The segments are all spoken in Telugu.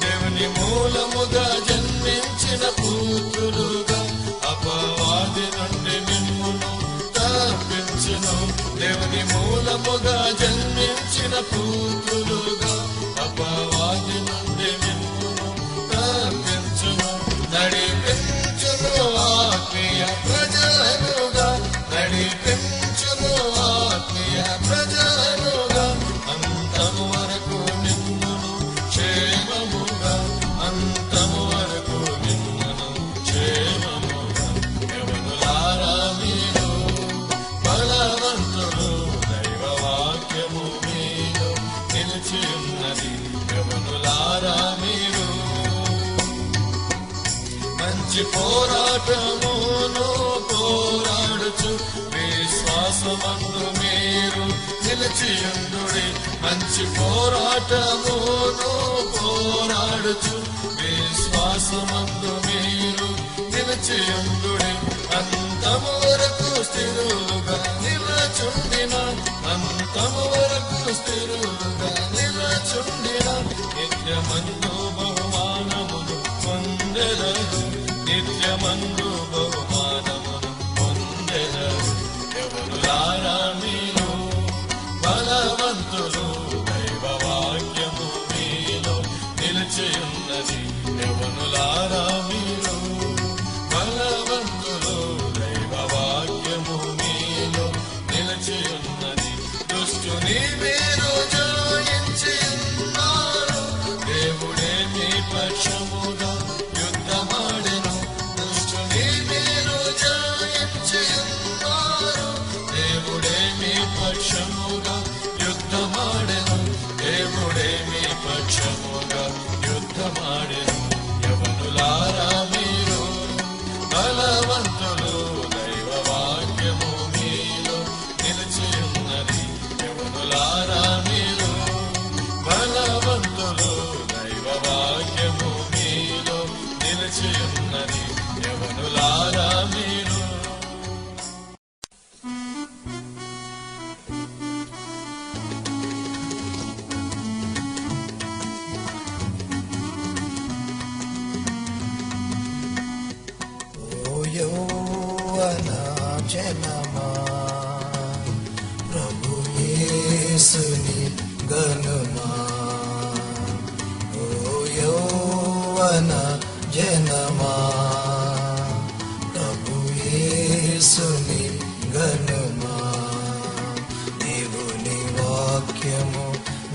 దేవుని మూలముగా జన్మించిన పుత్రులుగా అపవాది నుండి మిమ్మును తప్పించును. దేవుని మూలముగా జన్మించిన పుత్రులుగా అపవాది నుండి మిమ్మును తప్పించును. నడిపించును ఆత్మీయ ప్రజలుగా, నడిపించును ఆత్మీయ ప్రజలుగా, అంతము వరకు నిన్నును క్షేమముగా, అంతము వరకు నిన్నును క్షేమముగా. యెహోవారా మీరు బలవంతులు, దైవ వాక్యము మీలో నిలిచి ఉన్నది. యెహోవారా మీరు మంచి పోరాటమును పోరాడుచు విశ్వాసమందు మీరు నిలిచియుండుడి. మంచి పోరాటమును పోరాడుచు విశ్వాసమందు మీరు నిలిచియుండుడి. అంతము వరకు స్థిరులుగా నిలచుండిన, అంతము వరకు స్థిరులుగా నిలచుండిన, నిత్యమందు బహుమానమును పొందెదరు, నిత్యమందు బహుమానమును పొందెదరు. యెహోవారా మీరు బలవంతులు, దైవ వాక్యము మీలో నిలిచి ఉన్నది. యెహోవారా మీరు బలవంతులు, దైవ వాక్యము మీలో నిలిచి ఉన్నది. దుష్టుని మీరు జయించి ఉన్నారు, దేవుడే మీ పక్షముగా యుద్ధమాడెను. దుష్టుని మీరు జయించి ఉన్నారు, దేవుడే మీ పక్షముగా యుద్ధమాడెను, దేవుడే మీ పక్షముగా యుద్ధమాడెను. యెహోవారా మీరు బలవంతులు, దైవ వాక్యము మీలో నిలిచి ఉన్నది. యెహోవారా మీరు బలవంతులు, దైవ వాక్యము మీలో నిలిచి ఉన్నది. యెహోవారా మీరు యెహోవన జనమా, ప్రభు యేసుని గనుమా. ఓ యెహోవన జనమా, ప్రభు యేసుని గనుమా. దేవుని వాక్యము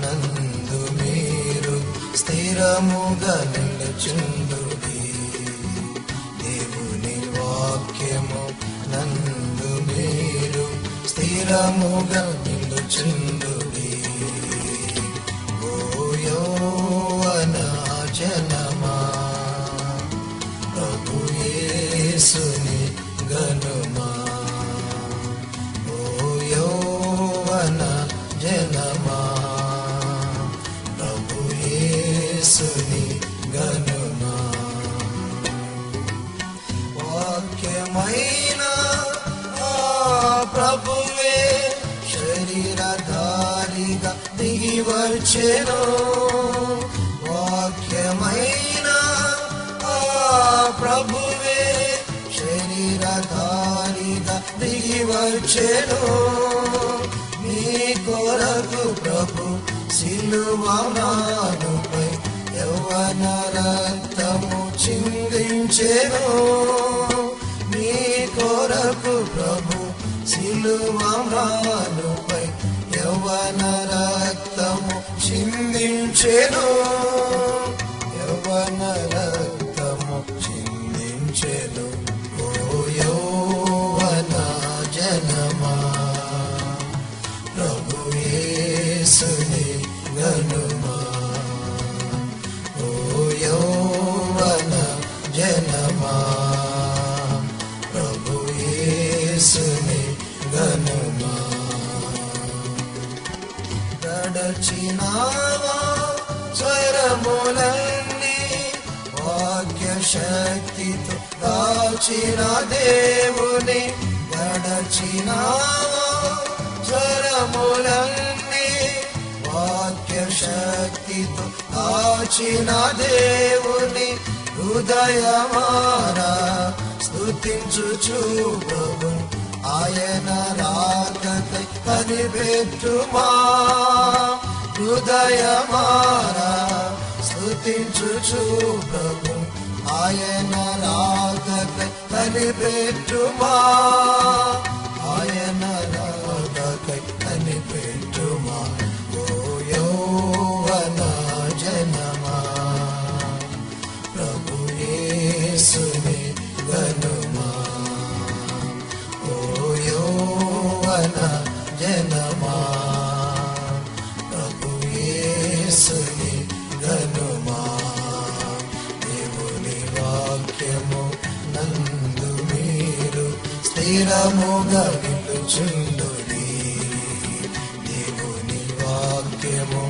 నందు మీరు స్థిరముగా నిలుచుండుడి. దేవుని వాక్యము నందు మీరు స్థిరముగా నిలుచుండుడి. ఓ యెహోవన జనమా, ప్రభు యేసుని గనుమా. ఓ యెహోవన జనమా, ప్రభు యేసుని గనుమా. వాక్యమైన ఆ ప్రభువే శరీరధారిగా దిగి వచ్చెను. వాక్యమైన ఆ ప్రభువే శరీరధారిగా దిగి వచ్చెను. నీ కొరకు ప్రభు సిలువనానుపై యవ్వన రక్తము చిందించెను. నీ కొరకు ప్రభు సిలువనానుపై యవ్వన రక్తము చిందించెను. యవ్వన రక్తము చిందించెను. ఓ యౌవన జనమా ప్రభు యేసుని గనుమా. ఓ యౌవన జనమా ప్రభు యేసుని గనుమా. గడచినావా స్వరములన్నీ వాక్య శక్తితో దాచిన దేవుని. గడచినావా స్వరములన్నీ వాక్య శక్తితో దాచిన దేవుని. హృదయమారా స్తుతించుచు ప్రభు ఆయన రాకకై కనిపెట్టుమా. హృదయమారా స్తుతించుచు ప్రభు ఆయన రాకకై కనిపెట్టుమా. ఆయన రాకకై కనిపెట్టుమా. ఓ యౌవన జనమా ప్రభు యేసుని గనుమా. ఓ యౌవన జనమా ప్రభు యేసుని గనుమా. దేవుని వాక్యము నందు మీరు స్థిరముగా నిలుచుండుడి. దేవుని వాక్యము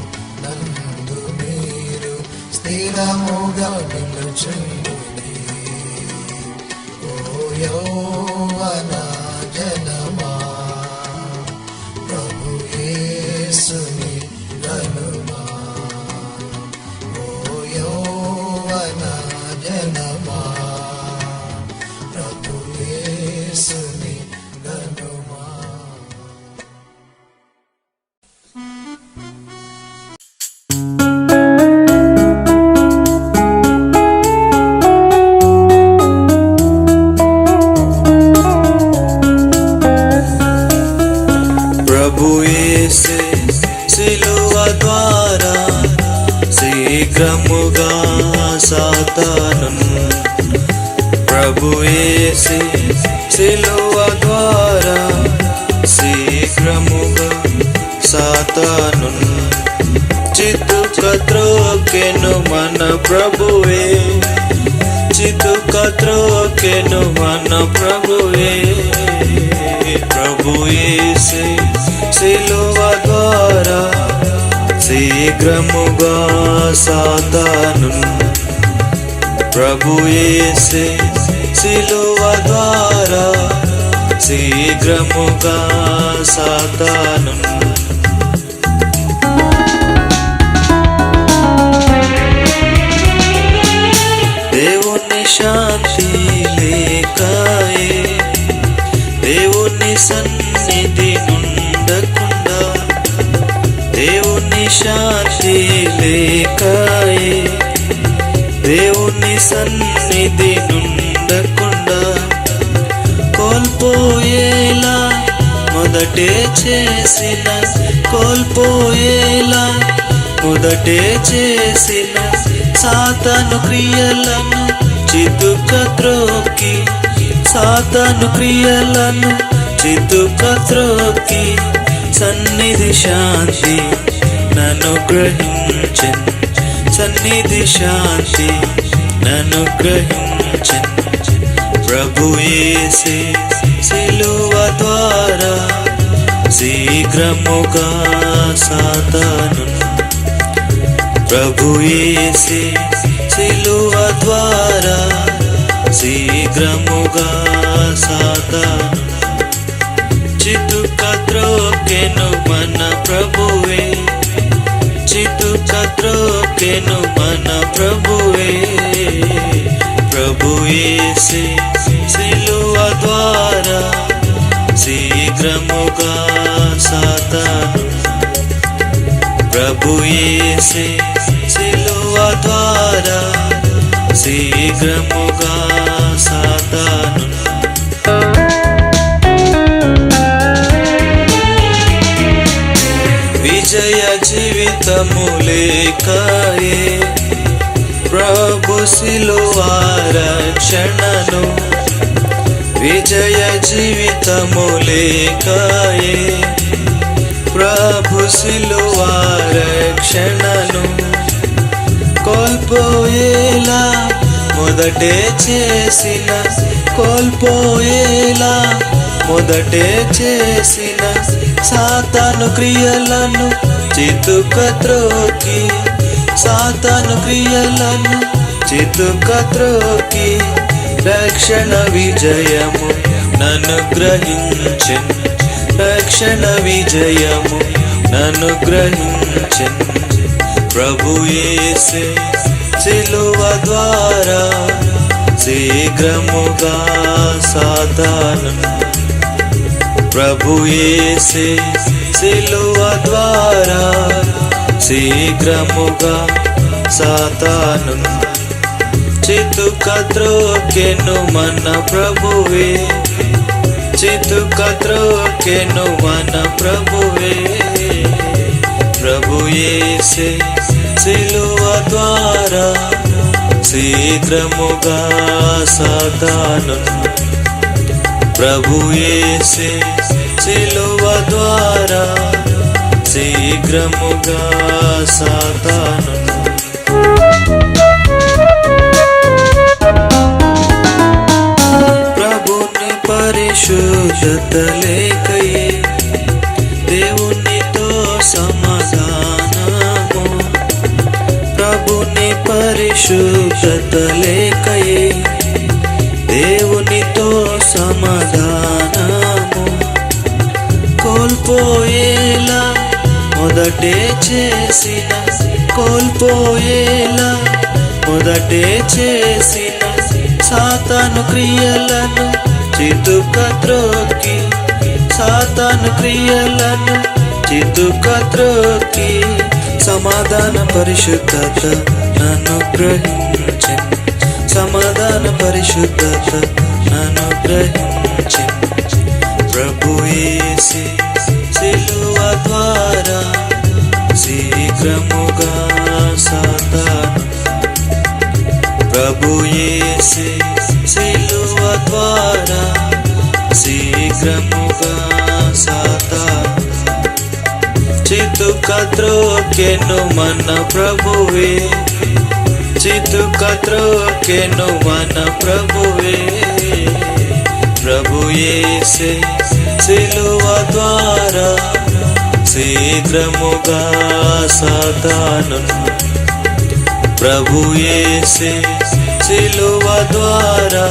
నందు మీరు స్థిరముగా నిలుచుండుడి. ఓ యౌవన జనమా ప్రభు యేసుని గనుమా. ఓ యౌవన జనమా ప్రభు యేసుని గనుమా. ప్రభు యేసు సిలువ ద్వారా శీఘ్రముగా సాతానును. ప్రభు యేసు సిలువ ద్వారా శీఘ్రముగా సాతానును చితుక త్రోకెను మన ప్రభువే. చితుక త్రోకెను మన ప్రభువే. ప్రభు యేసు సిలువ ద్వారా శీఘ్రముగా సాతానును. ప్రభు యేసు సిలువ ద్వారా శీఘ్రముగా సాతానును. దేవుని శాంతి లేకాయే దేవుని సన్నిధి నుండకుండా. దేవుని శాంతి లేకాయే దేవుని సన్నిధి నుండకుండా. కోల్పోయేలా మొదటే చేసిన కోల్పోయేలా మొదటే చేసిన సాతాను క్రియలను చితుక త్రోకి. సాతాను క్రియలను చితుక త్రోకి సన్నిధి శాంతి నన్ను గ్రహించెన్. సన్నిధి శాంతి నన్ను గ్రహించెన్. ప్రభు యేసు సిలువ ద్వారా శీఘ్రముగా సాతానును. ప్రభు యేసు సిలువ ద్వారా శీఘ్రముగా సాతానును చితుక త్రోకెను మన ప్రభువే. చితుక త్రోకెను మన ప్రభువే. ప్రభు యేసు సిలువ ద్వారా శీఘ్రముగా సాతానును ప్రభు యేసే సిలువ ద్వారా శీఘ్రముగా సాతాను విజయ జీవితము లేకయే ప్రభు సిలువ రక్షణను విజయ జీవితము లేకయే ప్రభు సిలువ రక్షణను కోల్పోయేలా మొదటే చేసిన కోల్పోయేలా మొదటే చేసిన సాతాను క్రియలను చితుకత్రోకి సాతాను క్రియలను చితుకత్రోకి రక్షణ విజయము ననుగ్రహించెను రక్షణ విజయము ననుగ్రహించెను ప్రభు యేసే సిలువ ద్వారా శీఘ్రముగా సాతాను ప్రభు యేసే సిలువ ద్వారా శీఘ్రముగా సాతాను చితుకత్రోకెను మన ప్రభువే చితుకత్రోకెను మన ప్రభువే ప్రభు యేసే సిలువ ద్వారా శీఘ్రముగా సాతాను ప్రభు యేసే సిలువ ద్వారా శీఘ్రముగా సాతాను ప్రభుని పరిశుద్ధత లేకయే దేవునితో సమాధానము ప్రభుని పరిశుద్ధత లేకయే దేవునితో సమాధానము కోల్పోయేలా మొదటే చేసిన కోల్పోయేలా మొదటే చేసిన సాతాను క్రియలను చితుకత్రోకి సాతాను క్రియలను చితుకత్రోకి సమాధాన పరిశుద్ధత అనుగ్రహించెను సమాధాన పరిశుద్ధత అనుగ్రహించెను ప్రభు యేసే సిలువ ద్వారా శీఘ్రముగా సాతాను ప్రభు యేసే సిలువ ద్వారా శీఘ్రముగా సాతాను చితుకత్రోకెను మన ప్రభువే చితుకత్రోకెను మన ప్రభువే ప్రభు యేసే సిలువ ద్వారా శీఘ్రముగా సాతాను ప్రభు యేసే సిలువ ద్వారా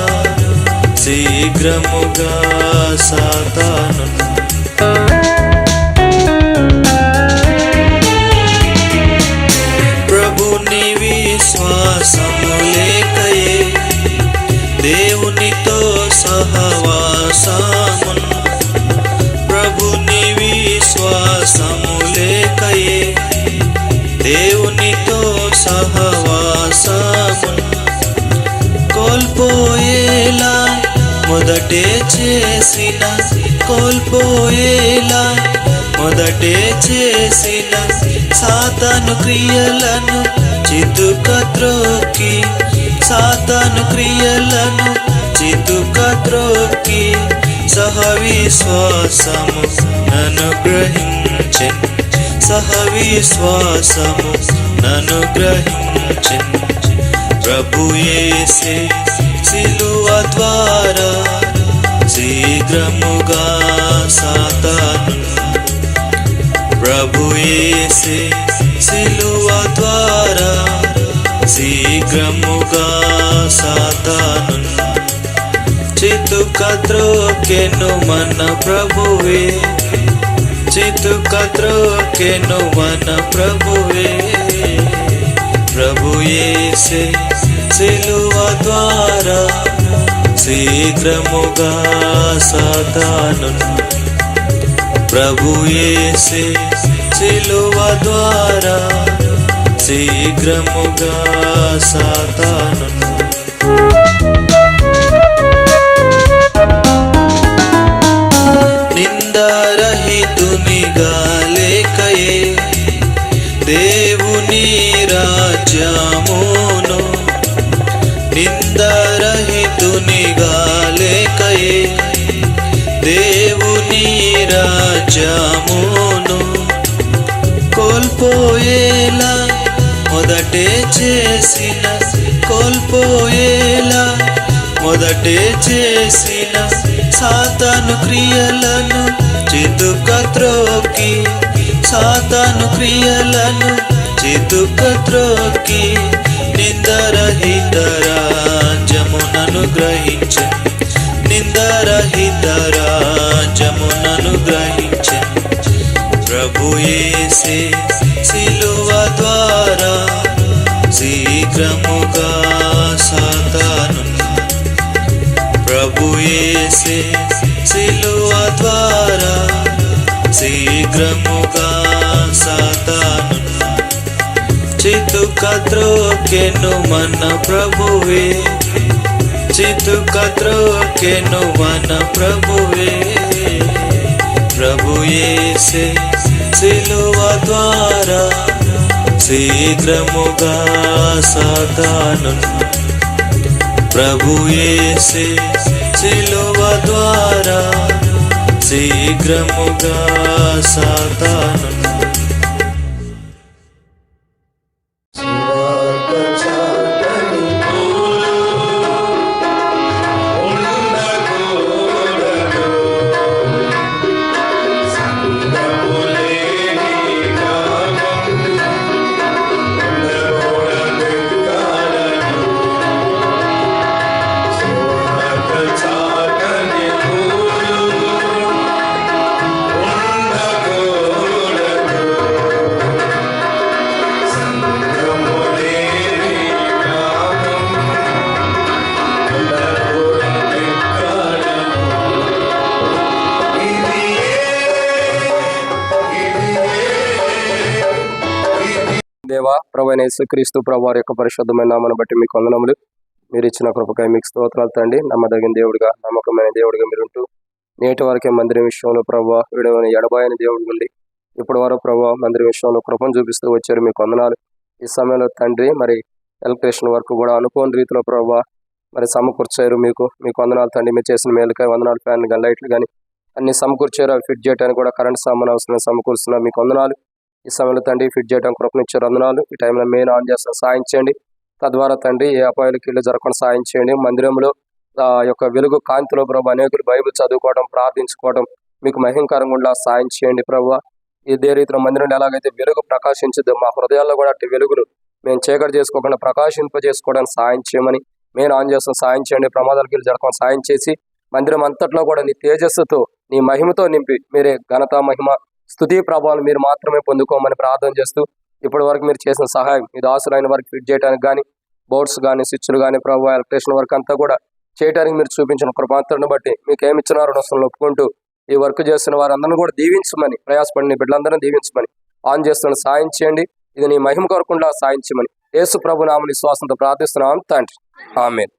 శీఘ్రముగా సాతాను ప్రభుని విశ్వాసము లేకయే దేవునితో సహవాసమును ప్రభుని విశ్వాసము లేకయే దేవునితో సహవాసమును కోల్పోయేలా మొదటే చేసిన కోల్పోయేలా మొదటే చేసిన సాతాను క్రియలను చితుకత్రోకి సాతాను క్రియలను చితుకత్రోకి సహవిశ్వాసము అనుగ్రహించెను సహవిశ్వాసము అనుగ్రహించెను ప్రభు యేసే సిలువ ద్వారా శీఘ్రముగా సాతాను ప్రభు యేసే సిలువ ద్వారా శీఘ్రముగా సాతాను చితుకత్రోకెను మన ప్రభువే చితుకత్రోకెను మన ప్రభువే ప్రభు యేసే సిలువ ద్వారా శీఘ్రముగా సాతాను ప్రభు యేసే సిలువ ద్వారా శీఘ్రముగా సాతానును నిందారహితునిగా లేకయే దేవుని రాజ్యమును నిందారహితునిగా లేకయే దేవుని రాజ్యమును కోల్పోయేలా మొదటే చేసిన కోల్పోయేలా మొదటే చేసిన సాతాను క్రియలను చితుక త్రోకి సాతాను క్రియలను చితుక త్రోకి నిందరహిత రాజ్యమునను గ్రహించే నిందరహిత రాజ్యమునను గ్రహించే ప్రభు యేసే సిలువ ద్వారా శీఘ్రముగా సాతాను ప్రభు యేసే సిలువ ద్వారా శీఘ్రముగా సాతాను చితుక త్రోకెను మన ప్రభువే చితుక త్రోకెను మన ప్రభువే ప్రభు యేసే సిలువ ద్వారా శీఘ్రముగా సాతాను ప్రభు యేసే సిలువ ద్వారా శీఘ్రముగా సాతాను దేవా ప్రభువైన యేసుక్రీస్తు ప్రభువారి యొక్క పరిశుద్ధమైన నామమును బట్టి మీకు వందనములు. మీరు ఇచ్చిన కృపకై మీకు స్తోత్రాలు తండ్రి. నమ్మదగిన దేవుడిగా నమ్మకమైన దేవుడిగా మీరుంటూ నేటి వరకే మందిరం విషయంలో ప్రభువా విడవైన ఎడబాయని దేవుడి నుండి ఇప్పటి వరకు ప్రభువా మందిరం విషయంలో కృపను చూపిస్తూ వచ్చారు. మీకు వందనాలు. ఈ సమయంలో తండ్రి మరి ఎలక్ట్రీషియన్ వరకు కూడా అనుకోని రీతిలో ప్రభువా మరి సమకూర్చారు. మీకు వందనాలు తండ్రి. మీరు చేసిన మేలుకై వందనాలు. ఫ్యాన్లు కానీ లైట్లు కానీ అన్ని సమకూర్చారు. అవి ఫిట్ చేయడానికి కూడా కరెంట్ సామాన్ అవసరం సమకూరుస్తున్నారు. మీకు వందనాలు. ఈ సమయంలో తండ్రి ఫిట్ చేయడానికి కృపనిచ్చారు. వందనాలు. ఈ టైంలో మెయిన్ ఆన్ చేస్తాను సాయం చేయండి. తద్వారా తండ్రి ఏ అపాయాలకు ఇల్లు జరగకుండా సాయం చేయండి. మందిరంలో యొక్క వెలుగు కాంతిలో ప్రభు అనేకులు బైబిల్ చదువుకోవడం ప్రార్థించుకోవడం మీకు మహిమకరంగా ఉండా సాయం చేయండి ప్రభు. ఇదే రీతిలో మందిరంలో ఎలాగైతే వెలుగు ప్రకాశించదు మా హృదయాల్లో కూడా అట్టి వెలుగును మేము చీకటి చేసుకోకుండా ప్రకాశింపజేసుకోవడానికి సాయం చేయమని మెయిన్ ఆన్ చేస్తాం. సాయం చేయండి. ప్రమాదాలకు ఇల్లు జరగకుండా సాయం చేసి మందిరం అంతట్లో కూడా నీ తేజస్సుతో నీ మహిమతో నింపి మీరే ఘనత మహిమ స్తుతి ప్రభావాలు మీరు మాత్రమే పొందుకోమని ప్రార్థన చేస్తూ ఇప్పటి వరకు మీరు చేసిన సహాయం మీ దాసులైన వారికి ఫిట్ చేయడానికి కానీ బోర్డ్స్ కానీ స్విచ్లు కానీ ప్రభావ ఎలక్ట్రీషియన్ వర్క్ అంతా కూడా చేయడానికి మీరు చూపించిన కృపాంతరను బట్టి మీకు ఏమి ఇచ్చినారో అసలు ఒప్పుకుంటూ ఈ వర్క్ చేస్తున్న వారందరినీ కూడా దీవించమని ప్రయాసపడిన బిడ్డలందరినీ దీవించమని ఆన్ చేస్తున్న సాయం చేయండి. ఇది నీ మహిమ కొరకుండా సాయం చేయమని యేసు ప్రభు నామమున విశ్వాసంతో ప్రార్థిస్తున్నాం తండ్రి. ఆమేన్.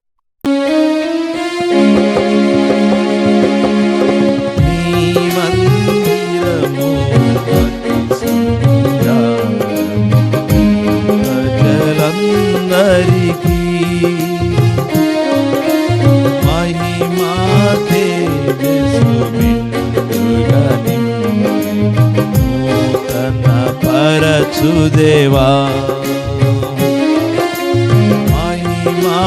దేవా మహిమా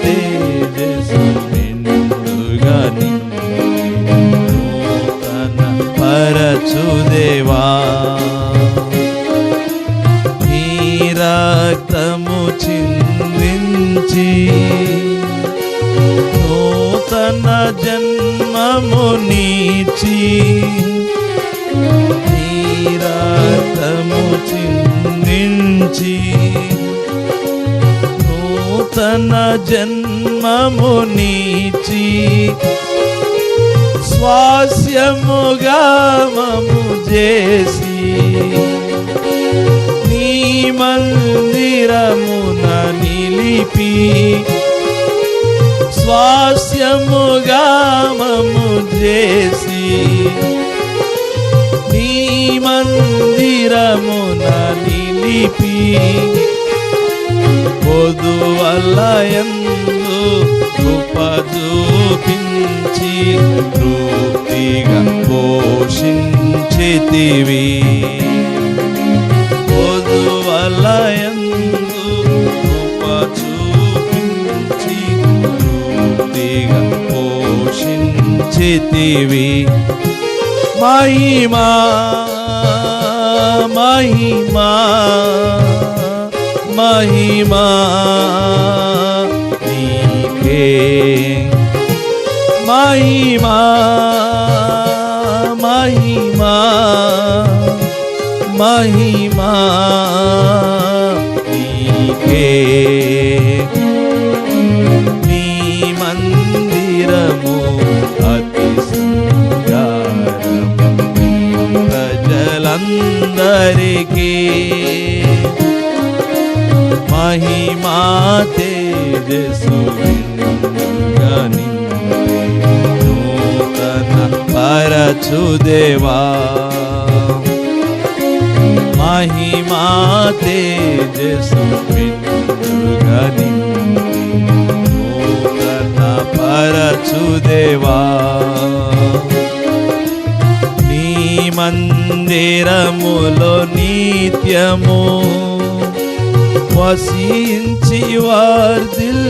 తేజస్సు నిండుగా నూతన పరచు దేవా నీ రక్తము చిందించి నూతన జన్మము నీచి రక్తము చిందించి నూతన జన్మము నీచి స్వాస్యముగా మము చేసి నీ మందిరమున నిలిపి స్వాస్యముగా మము చేసి నీ మందిరమున నిలిపి పొదువలయందు కృప చూపించి తృప్తిగా పోషించితివి పొదువలయందు కృప చూపించి తృప్తిగా పోషించితివి మహిమా మహిమా మహిమా నీకే మహిమా మహిమా మహిమా నీకే నీ మందిరము అతి సుందరము ప్రజలందరికీ మహిమా తేజస్సు నూతన పరచుదేవా మహిమా తేజస్సు నూతన పరచుదేవా నీ మందిరములో నిత్యము వసించి వర్ధిల్లెదము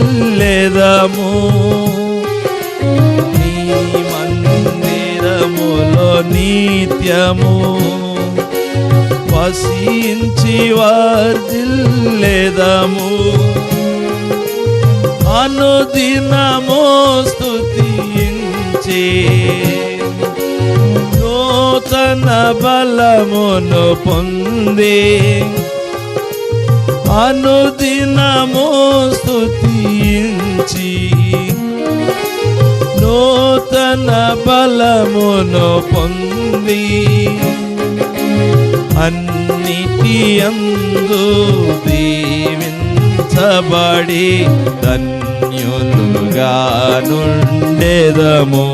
నీ మందిరములో నిత్యము వసించి వర్ధిల్లెదము అనుదినము స్తుతించి నూతన బలమును పొంది అనుదినము స్తుతించి నూతన బలమును పొంది అన్నిటియందు దీవించబడి ధన్యులుగా నుండెదము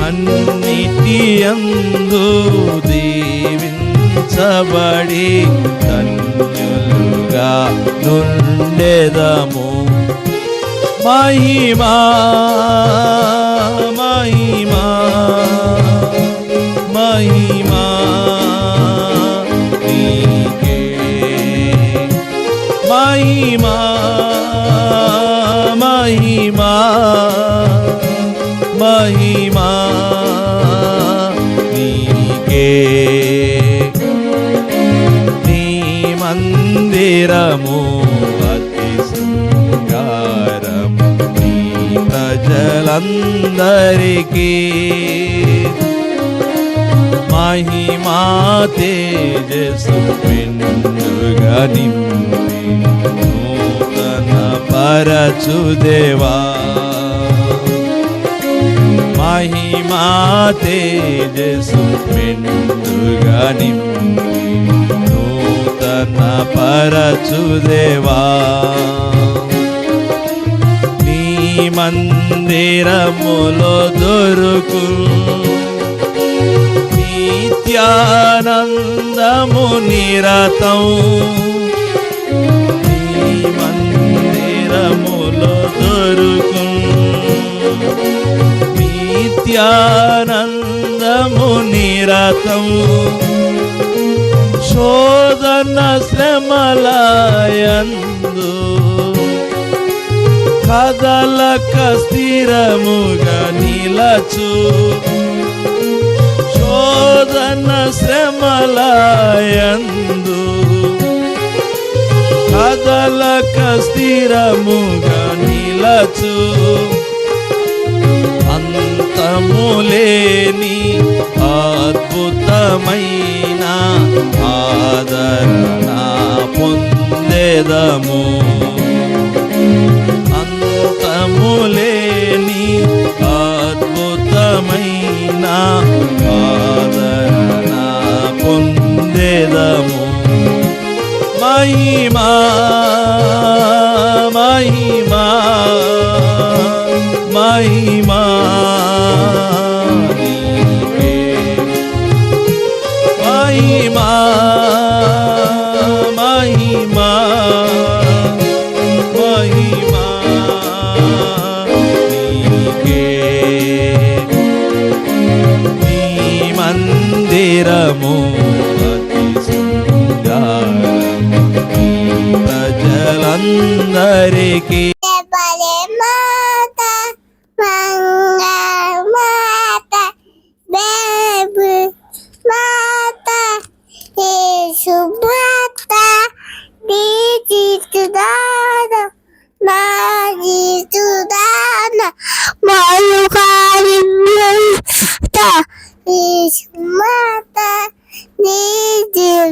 అన్నిటియందు దీవించబడి ధన్యులుగా నుండెదము మహిమా మహిమా మహిమా నీకే మహిమా మహిమా మహిమా నీకే నీ మందిరము అతి శృంగారము నీ ప్రజలందరికీ మహిమా తేజస్సు మెండుగా నింపి నూతన పరచుదేవా మహిమా తేజస్సు మెండుగా నింపి నూతన పరచుదేవా నీ మందిరములో దొరుకు నిత్యానందము నిరతం నీ మందిరములో దొరుకు నిత్యానందము నిరతం శోధన శ్రమలయందు కదలక స్థిరముగా నిలచు శోధన శ్రమలయందు కదలక స్థిరముగా నిలచు అంతములేని అద్భుతమైన ఆదరణ పొందెదము అంతములేని అద్భుతమైన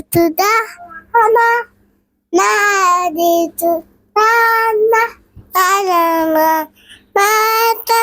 tuda ana naditu ana alama mata